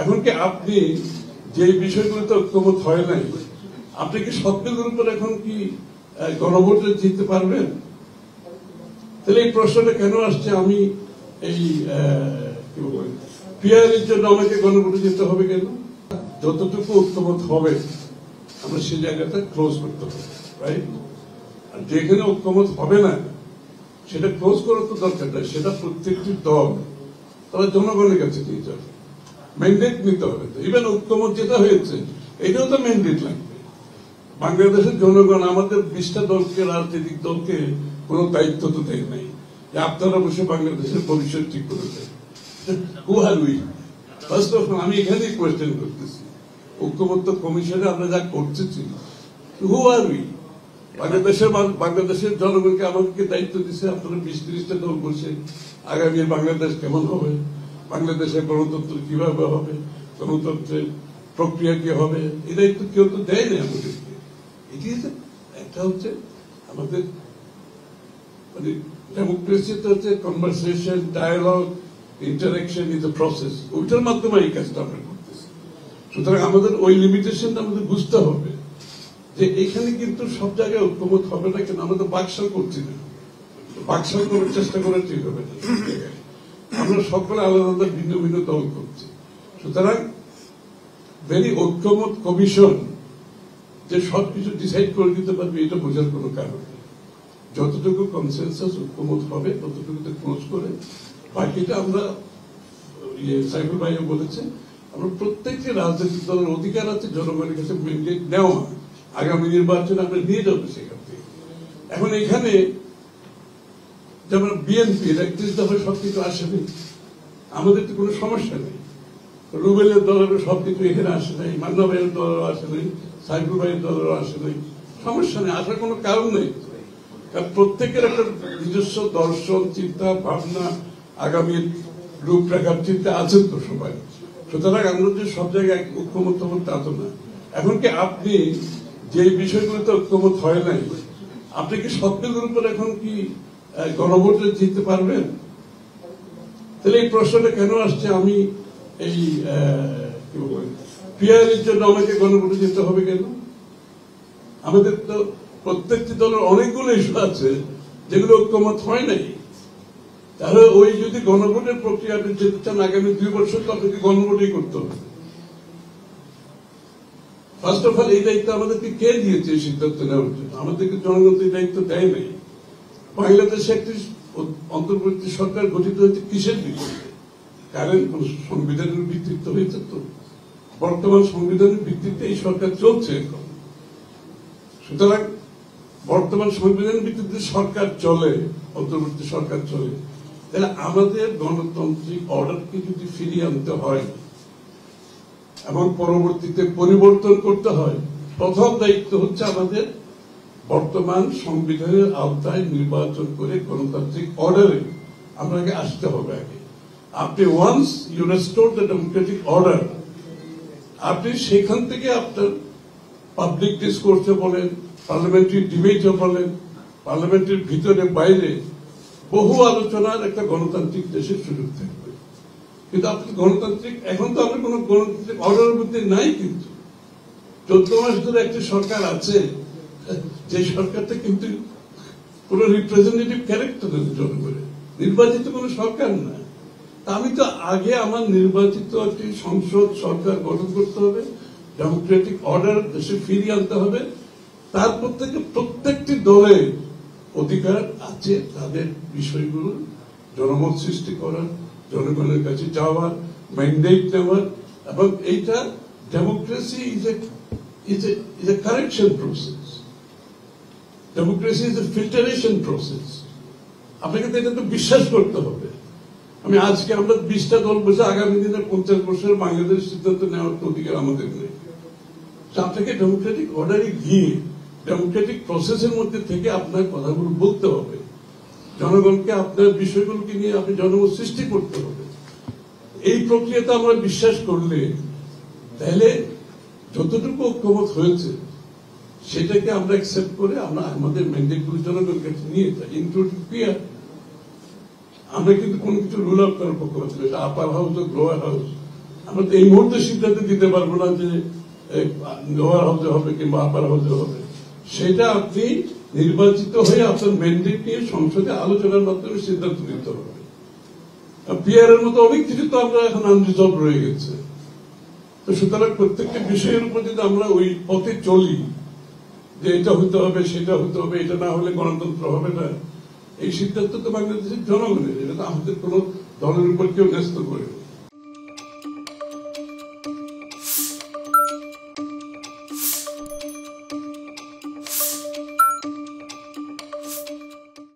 এখন কি আপনি যে বিষয়গুলোতে ঐক্যমত হয় নাই, আপনি কি সবগুলোর উপর এখন কি গণভোটে জিততে পারবেন? তাহলে এই প্রশ্নটা কেন আসছে? আমি এই পিআরের জন্য আমাকে গণভোটে যেতে হবে কেন? যতটুকু ঐক্যমত হবে আমরা সেই জায়গাটা ক্লোজ করতে হবে, রাইট? আর যেখানে ঐক্যমত হবে না সেটা ক্লোজ করার তো দরকার নাই, সেটা প্রত্যেকটি দল তারা জনগণের কাছে নিয়ে যাবে, ম্যান্ডেট নিতে হবে। ইভেন ঐক্যমত যেটা হয়েছে এটাও তো ম্যান্ডেট লাগবে। বাংলাদেশের জনগণ আমাদের 20টা দলকে, রাজনৈতিক দলকে কোন দায়িত্ব তো দেয় নাই যে আপনারা বসে বাংলাদেশের ভবিষ্যৎ ঠিক করে দেন। ফার্স্ট অফ অল আমি এখানেই কোয়েশ্চেন করতেছি, ঐক্যমত্য কমিশনে আমরা যা করতেছি, হু আর উই? বাংলাদেশের জনগণকে আমাকে দায়িত্ব দিচ্ছে, আপনারা 20-30টা দল বসে আগামী বাংলাদেশ কেমন হবে, বাংলাদেশের গণতন্ত্র কিভাবে হবে, গণতন্ত্রের প্রক্রিয়া কি হবে, এই দায়িত্ব কেউ তো দেয় না আমাদেরকে। এটি একটা হচ্ছে আমাদের মানে ডেমোক্রেসিতে হচ্ছে conversation, dialogue, interaction is a process, ওইটার মাধ্যমে এই কাজটা আমরা করতেছি। সুতরাং আমাদের ওই লিমিটেশনটা আমাদের বুঝতে হবে যে এখানে কিন্তু সব জায়গায় ঐক্যমত হবে না, কেন আমরা তো বাকশাল করছি না, বাকশাল করার চেষ্টা করা ঠিক হবে না। আমরা সকলে আলাদা আলাদা ভিন্ন ভিন্ন দল করছি। সুতরাং ভেরি ঐক্যমত কমিশন যে সবকিছু ডিসাইড করে দিতে পারবে এটা বোঝার কোনো কারণ নেই। যতটুকু কনসেনসাস ঐক্যমত হবে ততটুকুতে ক্লোজ করে বাকিটা আমরা সাইফুল ভাইও বলেছে, আমরা প্রত্যেকটি রাজনৈতিক দলের অধিকার আছে জনগণের কাছে ম্যান্ডেট নেওয়া, আগামী নির্বাচনে আমরা নিয়ে যাবো সেখান থেকে। এখন এখানে যেমন বিএনপি 31 দফায় সবকিছু আসেনি, আমাদের তো কোনো সমস্যা নেই। রুবেলের দলেরও সবকিছু এখানে আসে নাই, মান্না ভাইয়ের দলেরও আসে নাই, সাইফুল ভাইয়ের দলেরও আসে নাই, সমস্যা নেই, আসার কোনো কারণ নেই। কারণ প্রত্যেকের একটা নিজস্ব দর্শন, চিন্তা ভাবনা, আগামীর রূপরেখার চিন্তা আছেন তো সবাই। সুতরাং আমরা যে সব জায়গায় ঐক্যমত হবো তা তো না। এখন কি আপনি যে বিষয়গুলোতে ঐক্যমত হয় নাই, আপনি কি সবগুলোর উপর এখন কি গণভোটে জিততে পারবেন? তাহলে এই প্রশ্নটা কেন আসছে? আমি এই পিআরের জন্য আমাকে গণভোটে যেতে হবে কেন? আমাদের তো প্রত্যেকটি দলের অনেকগুলো ইস্যু আছে যেগুলো ঐক্যমত হয় নাই। তাহলে ওই যদি গণভোটের প্রক্রিয়া আপনি যেতে চান আগামী 2 বছর, তো আপনাকে গণভোটই করতে হবে। ফার্স্ট অফ অল এই দায়িত্ব আমাদেরকে কে দিয়েছে এই সিদ্ধান্ত নেওয়ার জন্য? আমাদেরকে জনগণ এই দায়িত্ব দেয় নাই। বাংলাদেশে একটি অন্তর্বর্তী সরকার গঠিত হয়েছে কিসের ভিত্তিতে? কারণ সংবিধানের ভিত্তিতে হয়েছে। তো বর্তমান সংবিধানের ভিত্তিতে এই সরকার চলছে এখন। সুতরাং বর্তমান সংবিধানের ভিত্তিতে সরকার চলে, অন্তর্বর্তী সরকার চলে, তাহলে আমাদের গণতান্ত্রিক অর্ডারকে যদি ফিরিয়ে আনতে হয় এবং পরবর্তীতে পরিবর্তন করতে হয়, প্রথম দায়িত্ব হচ্ছে আমাদের বর্তমান সংবিধানের আওতায় নির্বাচন করে গণতান্ত্রিক অর্ডারে আপনাকে আসতে হবে আগে। আপনি once you restore the democratic order, আপনি সেখান থেকে আপনার পাবলিক ডিসকোর্সে বলেন, পার্লামেন্টারি ডিবেটে বলেন, পার্লামেন্টের ভিতরে বাইরে বহু আলোচনার একটা গণতান্ত্রিক দেশের সুযোগ থাকবে। কিন্তু আপনি গণতান্ত্রিক, এখন তো আমরা কোন গণতান্ত্রিক অর্ডারের মধ্যে নাই। কিন্তু 14 মাস ধরে একটি সরকার আছে, যে সরকারটা কিন্তু কোন রিপ্রেজেন্টেটিভ ক্যারেক্টার জনগণের নির্বাচিত কোন সরকার না। আমি তো আগে আমার নির্বাচিত একটি সংসদ সরকার গঠন করতে হবে, ডেমোক্রেটিক অর্ডার দেশে ফিরিয়ে আনতে হবে। তারপর থেকে প্রত্যেকটি দলে অধিকার আছে তাদের বিষয়গুলো জনমত সৃষ্টি করার, জনগণের কাছে যাওয়ার, ম্যান্ডেট নেওয়ার। এবং এইটা democracy is a correction process, democracy is a filtration process. আপনাকে তো এটা তো বিশ্বাস করতে হবে। আমি আজকে আমরা 20টা দল বসে আগামী দিনে 50 বছরের বাংলাদেশ সিদ্ধান্ত নেওয়ার অধিকার আমাদের নেই। আপনাকে ডেমোক্রেটিক অর্ডারে গিয়ে ডেমোক্রেটিক প্রসেসের মধ্যে থেকে আপনার কথাগুলো বলতে হবে, জনগণকে আপনার বিষয়গুলোকে নিয়ে আপনি জনমত সৃষ্টি করতে হবে। এই প্রক্রিয়াতে আমরা বিশ্বাস করলে তাহলে যতটুকু ঐক্যমত হয়েছে সেটাকে আমরা অ্যাকসেপ্ট করে আমরা আমাদের ম্যান্ডেটগুলো জনগণের কাছে নিয়ে যাই, ইনক্লুডিং পিআর। আমরা কিন্তু কোনো কিছু রুল আউট করার পক্ষপাতী, আপার হাউস ও লোয়ার হাউস আমরা তো এই মুহূর্তে সিদ্ধান্ত দিতে পারবো না যে লোয়ার হাউসে হবে কিংবা আপার হাউসে হবে। সেটা আপনি নির্বাচিত হয়ে আপনার ম্যান্ডেট নিয়ে সংসদে আলোচনার মাধ্যমে সিদ্ধান্ত নিতে হবে। পিআরের মতো অনেক কিছু তো আমরা এখন আনরিজলভ রয়ে গেছে। তো সুতরাং প্রত্যেকটা বিষয়ের উপর যদি আমরা ওই পথে চলি যে এটা হতে হবে সেটা হতে হবে, এটা না হলে গণতন্ত্র হবে না, এই সিদ্ধান্ত তো বাংলাদেশের জনগণের, এটা তো আমাদের কোন দলের উপর কেউ ন্যস্ত করে।